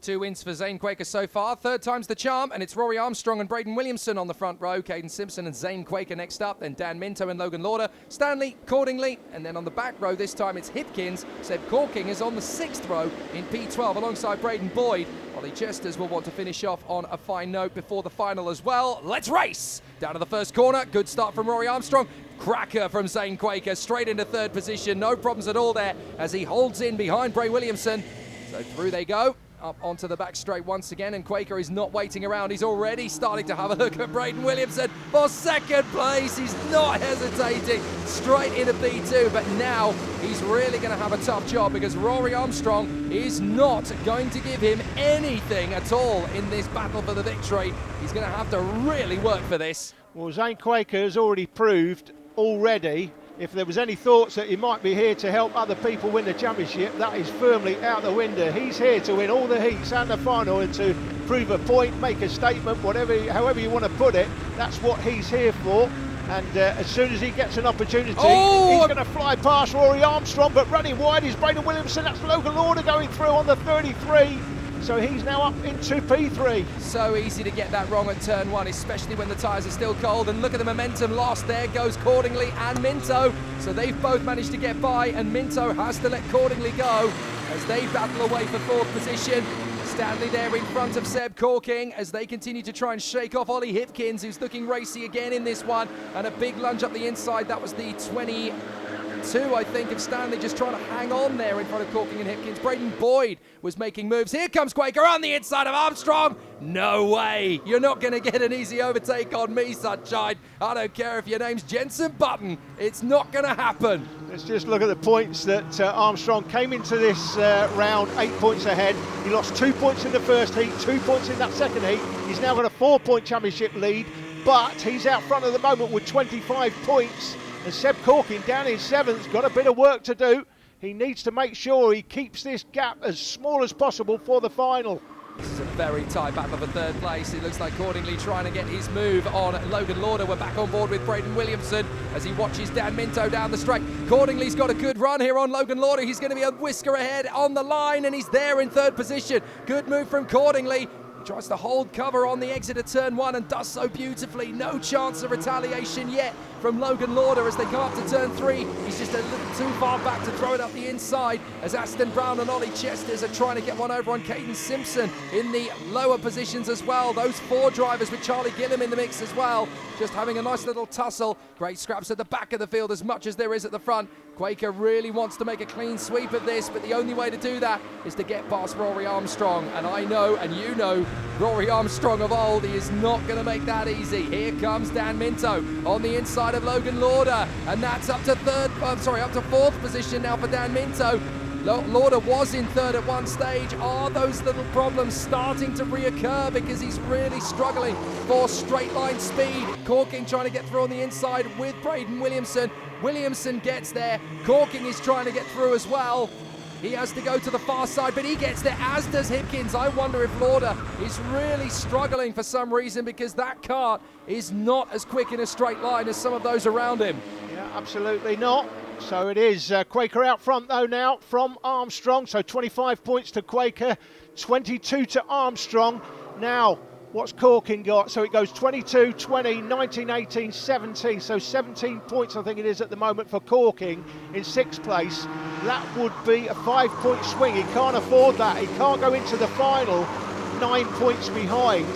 2 wins for Zane Quaker so far. Third time's the charm, and it's Rory Armstrong and Braden Williamson on the front row. Caden Simpson and Zane Quaker next up, then Dan Minto and Logan Lauder, Stanley, Cordingley, and then on the back row this time it's Hipkins. Seb Corking is on the 6th row in P12 alongside Braden Boyd. Ollie Chesters will want to finish off on a fine note before the final as well. Let's race! Down to the first corner. Good start from Rory Armstrong. Cracker from Zane Quaker, straight into third position. No problems at all there as he holds in behind Bray Williamson. So through they go, up onto the back straight once again, and Quaker is not waiting around. He's already starting to have a look at Braden Williamson for second place. He's not hesitating, straight into P2, but now he's really going to have a tough job because Rory Armstrong is not going to give him anything at all in this battle for the victory. He's going to have to really work for this. Well, Zane Quaker has already proved if there was any thoughts that he might be here to help other people win the championship, that is firmly out the window. He's here to win all the heats and the final and to prove a point, make a statement, however you want to put it. That's what he's here for. And as soon as he gets an opportunity, he's going to fly past Rory Armstrong, but running wide is Braden Williamson. That's Logan Lauder going through on the 33. So he's now up into P3. So easy to get that wrong at turn 1, especially when the tyres are still cold. And look at the momentum lost. There goes Cordingley and Minto. So they've both managed to get by, and Minto has to let Cordingley go as they battle away for 4th position. Stanley there in front of Seb Corking as they continue to try and shake off Ollie Hipkins, who's looking racy again in this one. And a big lunge up the inside. That was the 22, I think, of Stanley just trying to hang on there in front of Corking and Hipkins. Braden Boyd was making moves. Here comes Quaker on the inside of Armstrong. No way. You're not going to get an easy overtake on me, sunshine. I don't care if your name's Jensen Button. It's not going to happen. Let's just look at the points that Armstrong came into this round 8 points ahead. He lost 2 points in the first heat, 2 points in that second heat. He's now got a 4-point championship lead, but he's out front at the moment with 25 points. And Seb Corking down in 7th, got a bit of work to do. He needs to make sure he keeps this gap as small as possible for the final. This is a very tight battle for 3rd place. It looks like Cordingley trying to get his move on Logan Lauder. We're back on board with Braden Williamson as he watches Dan Minto down the straight. Cordingley's got a good run here on Logan Lauder. He's going to be a whisker ahead on the line, and he's there in 3rd position. Good move from Cordingley. He tries to hold cover on the exit of turn 1 and does so beautifully. No chance of retaliation yet from Logan Lauder as they come up to turn 3. He's just a little too far back to throw it up the inside as Aston Brown and Ollie Chesters are trying to get one over on Caden Simpson in the lower positions as well. Those 4 drivers with Charlie Gillam in the mix as well, just having a nice little tussle. Great scraps at the back of the field as much as there is at the front. Quaker really wants to make a clean sweep of this, but the only way to do that is to get past Rory Armstrong. And I know, and you know, Rory Armstrong of old, he is not going to make that easy. Here comes Dan Minto on the inside of Logan Lauder, and that's up to 4th position now for Dan Minto. Lauder was in 3rd at one stage. Are those little problems starting to reoccur because he's really struggling for straight line speed? Corking trying to get through on the inside with Braden Williamson. Williamson gets there. Corking is trying to get through as well. He has to go to the far side, but he gets there, as does Hipkins. I wonder if Lauder is really struggling for some reason because that kart is not as quick in a straight line as some of those around him. Yeah, absolutely not. So it is Quaker out front though now from Armstrong. So 25 points to Quaker, 22 to Armstrong. Now, what's Corking got? So it goes 22, 20, 19, 18, 17. So 17 points I think it is at the moment for Corking in 6th place. That would be a 5-point swing. He can't afford that. He can't go into the final 9 points behind.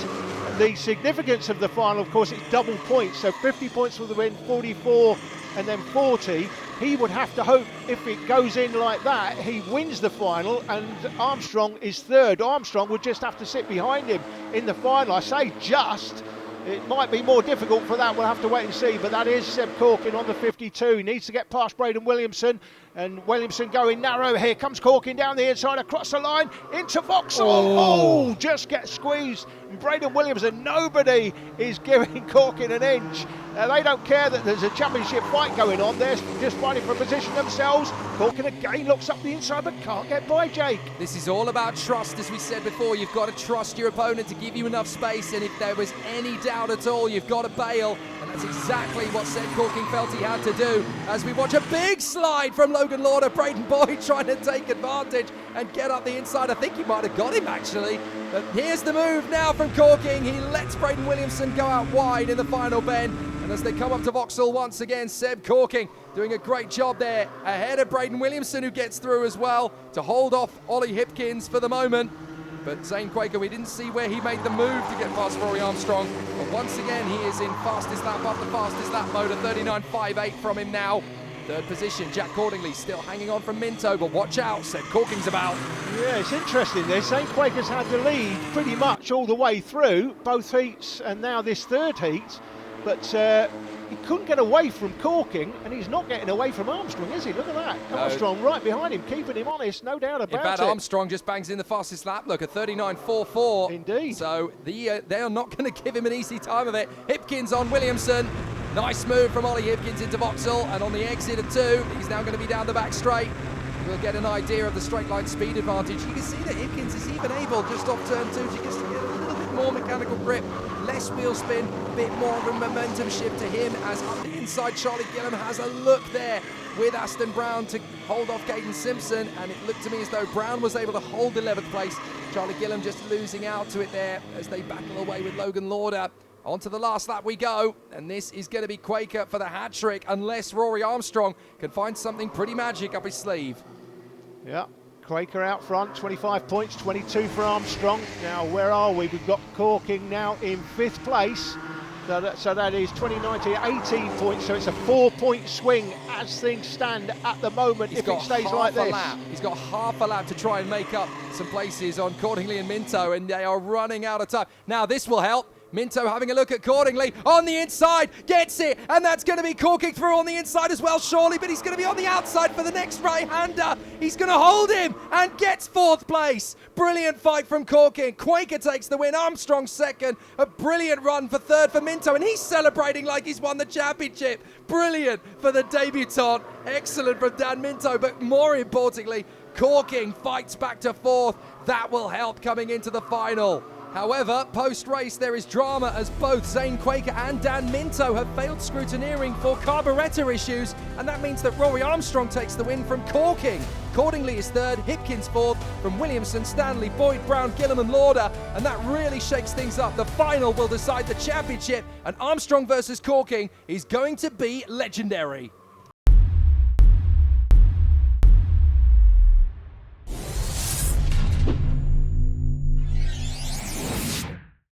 The significance of the final, of course, is double points. So 50 points for the win, 44 and then 40. He would have to hope if it goes in like that, he wins the final and Armstrong is 3rd. Armstrong would just have to sit behind him in the final. I say just. It might be more difficult for that, we'll have to wait and see, but that is Seb Corking on the 52. He needs to get past Braden Williamson, and Williamson going narrow. Here comes Corking down the inside, across the line, into Vauxhall. Oh, just gets squeezed. And Braden Williamson, nobody is giving Corking an inch. They don't care that there's a championship fight going on. They're just fighting for position themselves. Corking again looks up the inside but can't get by, Jake. This is all about trust, as we said before. You've got to trust your opponent to give you enough space, and if there was any doubt at all, you've got to bail. And that's exactly what Seb Corking felt he had to do as we watch a big slide from Logan Lauder. Braden Boyd trying to take advantage and get up the inside. I think he might have got him actually. But here's the move now from Corking. He lets Braden Williamson go out wide in the final bend. And as they come up to Vauxhall once again, Seb Corking doing a great job there ahead of Braden Williamson, who gets through as well to hold off Ollie Hipkins for the moment. But Zane Quaker, we didn't see where he made the move to get past Rory Armstrong. But once again, he is in fastest lap after fastest lap mode, a 39.58 from him now. Third position, Jack Cordingley still hanging on from Minto, but watch out, Seb Corking's about. Yeah, it's interesting this. Zane Quaker's had the lead pretty much all the way through, both heats and now this third heat. But he couldn't get away from Corking, and he's not getting away from Armstrong, is he? Look at that. Armstrong right behind him, keeping him honest, no doubt about it. In fact, Armstrong just bangs in the fastest lap. Look, a 39.44. Indeed. So they are not going to give him an easy time of it. Hipkins on Williamson. Nice move from Ollie Hipkins into Vauxhall, and on the exit of 2, he's now going to be down the back straight. We'll get an idea of the straight line speed advantage. You can see that Hipkins is even able, just off turn 2, to get a little bit more mechanical grip, less wheel spin, a bit more of a momentum shift to him, as on the inside Charlie Gillam has a look there with Aston Brown to hold off Caden Simpson, and it looked to me as though Brown was able to hold 11th place. Charlie Gillam just losing out to it there as they battle away with Logan Lauder. On to the last lap we go, and this is going to be Quaker for the hat-trick, unless Rory Armstrong can find something pretty magic up his sleeve. Yeah, Quaker out front, 25 points, 22 for Armstrong. Now, where are we? We've got Corking now in 5th place. So that is 2019, 18 points, so it's a 4-point swing as things stand at the moment. If it stays like this. He's got half a lap to try and make up some places on Cordingley and Minto, and they are running out of time. Now, this will help. Minto having a look at Cordingley on the inside, gets it, and that's going to be Corking through on the inside as well, surely, but he's going to be on the outside for the next right-hander. He's going to hold him and gets 4th place. Brilliant fight from Corking. Quaker takes the win, Armstrong 2nd. A brilliant run for 3rd for Minto, and he's celebrating like he's won the championship. Brilliant for the debutant. Excellent from Dan Minto, but more importantly, Corking fights back to 4th. That will help coming into the final. However, post-race there is drama as both Zane Quaker and Dan Minto have failed scrutineering for carburettor issues, and that means that Rory Armstrong takes the win from Corking. Cordingley is 3rd, Hipkins 4th, from Williamson, Stanley, Boyd, Brown, Gillam and Lauder, and that really shakes things up. The final will decide the championship, and Armstrong versus Corking is going to be legendary.